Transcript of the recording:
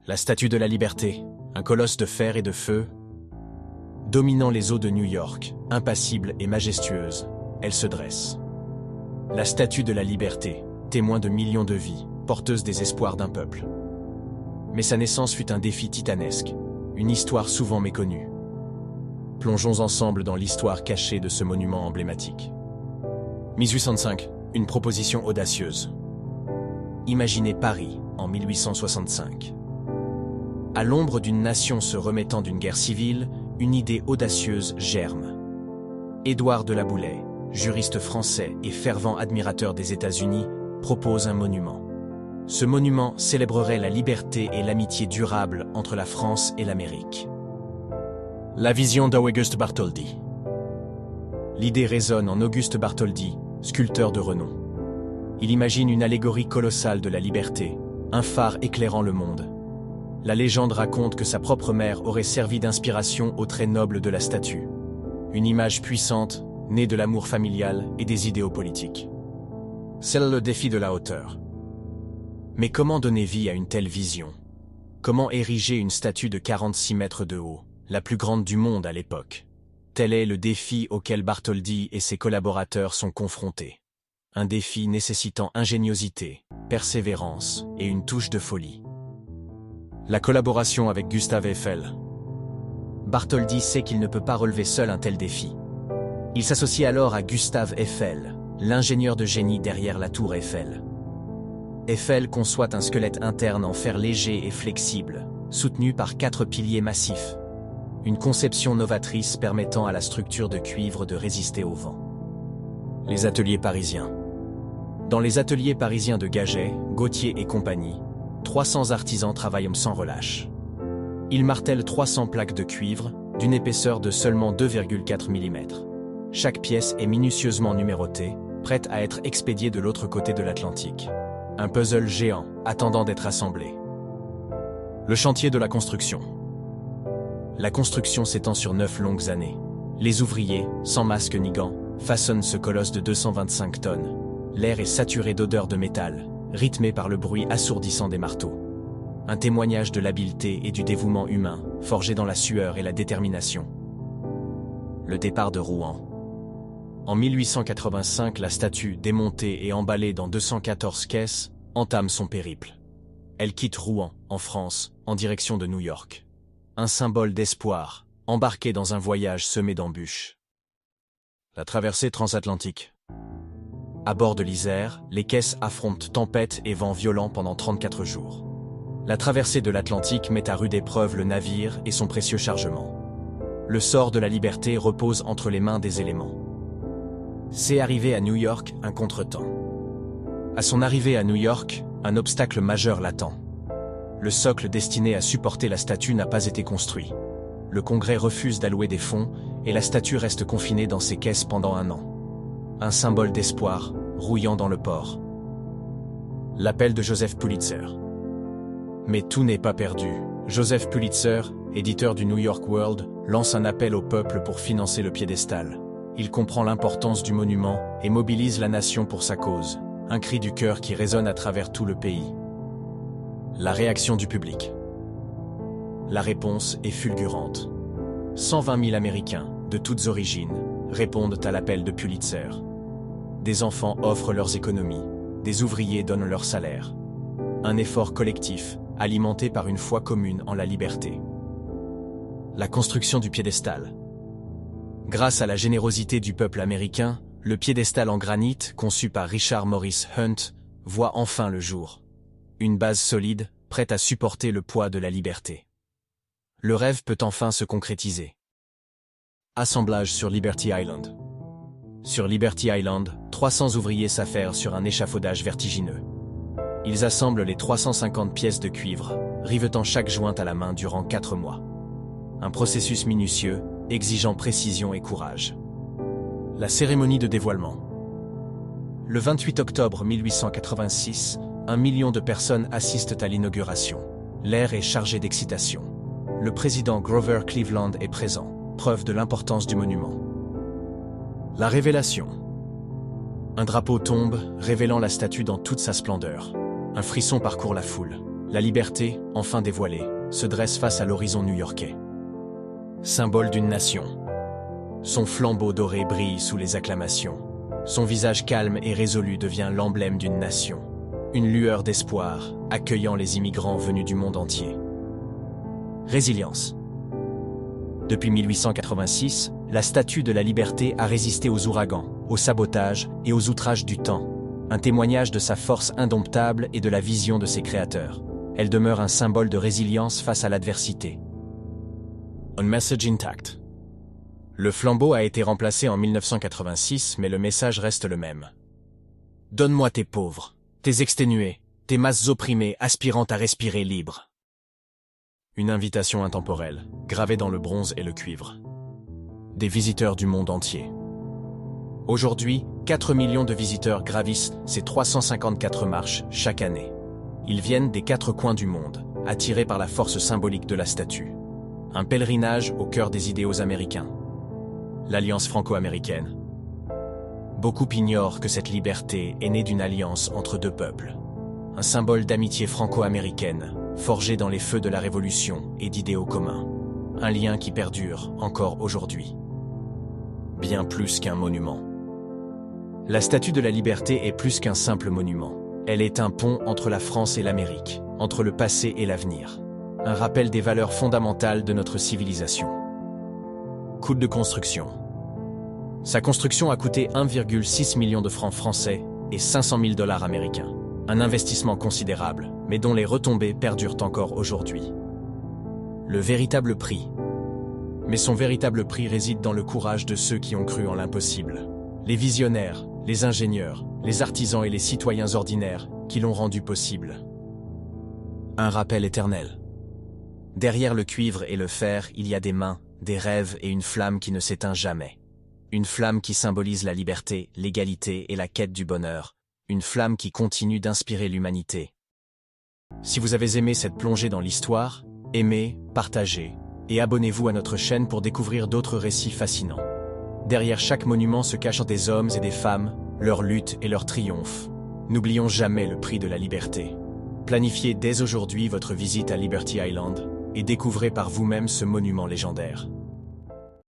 La Statue de la Liberté, un colosse de fer et de feu, dominant les eaux de New York, impassible et majestueuse, elle se dresse. La Statue de la Liberté, témoin de millions de vies, porteuse des espoirs d'un peuple. Mais sa naissance fut un défi titanesque, une histoire souvent méconnue. Plongeons ensemble dans l'histoire cachée de ce monument emblématique. 1805, une proposition audacieuse. Imaginez Paris en 1865. À l'ombre d'une nation se remettant d'une guerre civile, une idée audacieuse germe. Édouard de La Boulaye, juriste français et fervent admirateur des États-Unis, propose un monument. Ce monument célébrerait la liberté et l'amitié durable entre la France et l'Amérique. La vision d'Auguste Bartholdi. L'idée résonne en Auguste Bartholdi, sculpteur de renom. Il imagine une allégorie colossale de la liberté, un phare éclairant le monde. La légende raconte que sa propre mère aurait servi d'inspiration aux traits nobles de la statue. Une image puissante, née de l'amour familial et des idéaux politiques. C'est là le défi de la hauteur. Mais comment donner vie à une telle vision? Comment ériger une statue de 46 mètres de haut, la plus grande du monde à l'époque? Tel est le défi auquel Bartholdi et ses collaborateurs sont confrontés. Un défi nécessitant ingéniosité, persévérance et une touche de folie. La collaboration avec Gustave Eiffel. Bartholdi sait qu'il ne peut pas relever seul un tel défi. Il s'associe alors à Gustave Eiffel, l'ingénieur de génie derrière la tour Eiffel. Eiffel conçoit un squelette interne en fer léger et flexible, soutenu par 4 piliers massifs. Une conception novatrice permettant à la structure de cuivre de résister au vent. Les ateliers parisiens. Dans les ateliers parisiens de Gaget, Gauthier et compagnie, 300 artisans travaillent sans relâche. Ils martèlent 300 plaques de cuivre, d'une épaisseur de seulement 2,4 mm. Chaque pièce est minutieusement numérotée, prête à être expédiée de l'autre côté de l'Atlantique. Un puzzle géant, attendant d'être assemblé. Le chantier de la construction. La construction s'étend sur 9 longues années. Les ouvriers, sans masque ni gants, façonnent ce colosse de 225 tonnes. L'air est saturé d'odeurs de métal, rythmé par le bruit assourdissant des marteaux. Un témoignage de l'habileté et du dévouement humain, forgé dans la sueur et la détermination. Le départ de Rouen. En 1885, la statue, démontée et emballée dans 214 caisses, entame son périple. Elle quitte Rouen, en France, en direction de New York. Un symbole d'espoir, embarqué dans un voyage semé d'embûches. La traversée transatlantique. À bord de l'Isère, les caisses affrontent tempêtes et vents violents pendant 34 jours. La traversée de l'Atlantique met à rude épreuve le navire et son précieux chargement. Le sort de la liberté repose entre les mains des éléments. C'est arrivé à New York un contretemps. À son arrivée à New York, un obstacle majeur l'attend. Le socle destiné à supporter la statue n'a pas été construit. Le Congrès refuse d'allouer des fonds et la statue reste confinée dans ses caisses pendant un an. Un symbole d'espoir, rouillant dans le port. L'appel de Joseph Pulitzer. Mais tout n'est pas perdu. Joseph Pulitzer, éditeur du New York World, lance un appel au peuple pour financer le piédestal. Il comprend l'importance du monument et mobilise la nation pour sa cause. Un cri du cœur qui résonne à travers tout le pays. La réaction du public. La réponse est fulgurante. 120 000 Américains, de toutes origines, répondent à l'appel de Pulitzer. Des enfants offrent leurs économies, des ouvriers donnent leur salaire. Un effort collectif, alimenté par une foi commune en la liberté. La construction du piédestal. Grâce à la générosité du peuple américain, le piédestal en granit, conçu par Richard Morris Hunt, voit enfin le jour. Une base solide, prête à supporter le poids de la liberté. Le rêve peut enfin se concrétiser. Assemblage sur Liberty Island. Sur Liberty Island, 300 ouvriers s'affairent sur un échafaudage vertigineux. Ils assemblent les 350 pièces de cuivre, rivetant chaque jointe à la main durant 4 mois. Un processus minutieux, exigeant précision et courage. La cérémonie de dévoilement. Le 28 octobre 1886, 1 million de personnes assistent à l'inauguration. L'air est chargé d'excitation. Le président Grover Cleveland est présent, preuve de l'importance du monument. La révélation. Un drapeau tombe, révélant la statue dans toute sa splendeur. Un frisson parcourt la foule. La liberté, enfin dévoilée, se dresse face à l'horizon new-yorkais. Symbole d'une nation. Son flambeau doré brille sous les acclamations. Son visage calme et résolu devient l'emblème d'une nation. Une lueur d'espoir, accueillant les immigrants venus du monde entier. Résilience. Depuis 1886, la Statue de la Liberté a résisté aux ouragans, aux sabotages et aux outrages du temps. Un témoignage de sa force indomptable et de la vision de ses créateurs. Elle demeure un symbole de résilience face à l'adversité. On message intact. Le flambeau a été remplacé en 1986, mais le message reste le même. Donne-moi tes pauvres, tes exténués, tes masses opprimées aspirant à respirer libre. Une invitation intemporelle, gravée dans le bronze et le cuivre. Des visiteurs du monde entier. Aujourd'hui, 4 millions de visiteurs gravissent ces 354 marches chaque année. Ils viennent des 4 coins du monde, attirés par la force symbolique de la statue. Un pèlerinage au cœur des idéaux américains. L'alliance franco-américaine. Beaucoup ignorent que cette liberté est née d'une alliance entre 2 peuples. Un symbole d'amitié franco-américaine, forgé dans les feux de la Révolution et d'idéaux communs. Un lien qui perdure encore aujourd'hui. Bien plus qu'un monument. La Statue de la Liberté est plus qu'un simple monument. Elle est un pont entre la France et l'Amérique, entre le passé et l'avenir. Un rappel des valeurs fondamentales de notre civilisation. Coût de construction. Sa construction a coûté 1,6 million de francs français et 500 000 $ américains. Un investissement considérable, mais dont les retombées perdurent encore aujourd'hui. Le véritable prix. Mais son véritable prix réside dans le courage de ceux qui ont cru en l'impossible. Les visionnaires, les ingénieurs, les artisans et les citoyens ordinaires qui l'ont rendu possible. Un rappel éternel. Derrière le cuivre et le fer, il y a des mains, des rêves et une flamme qui ne s'éteint jamais. Une flamme qui symbolise la liberté, l'égalité et la quête du bonheur. Une flamme qui continue d'inspirer l'humanité. Si vous avez aimé cette plongée dans l'histoire, aimez, partagez et abonnez-vous à notre chaîne pour découvrir d'autres récits fascinants. Derrière chaque monument se cachent des hommes et des femmes, leur lutte et leur triomphe. N'oublions jamais le prix de la liberté. Planifiez dès aujourd'hui votre visite à Liberty Island et découvrez par vous-même ce monument légendaire.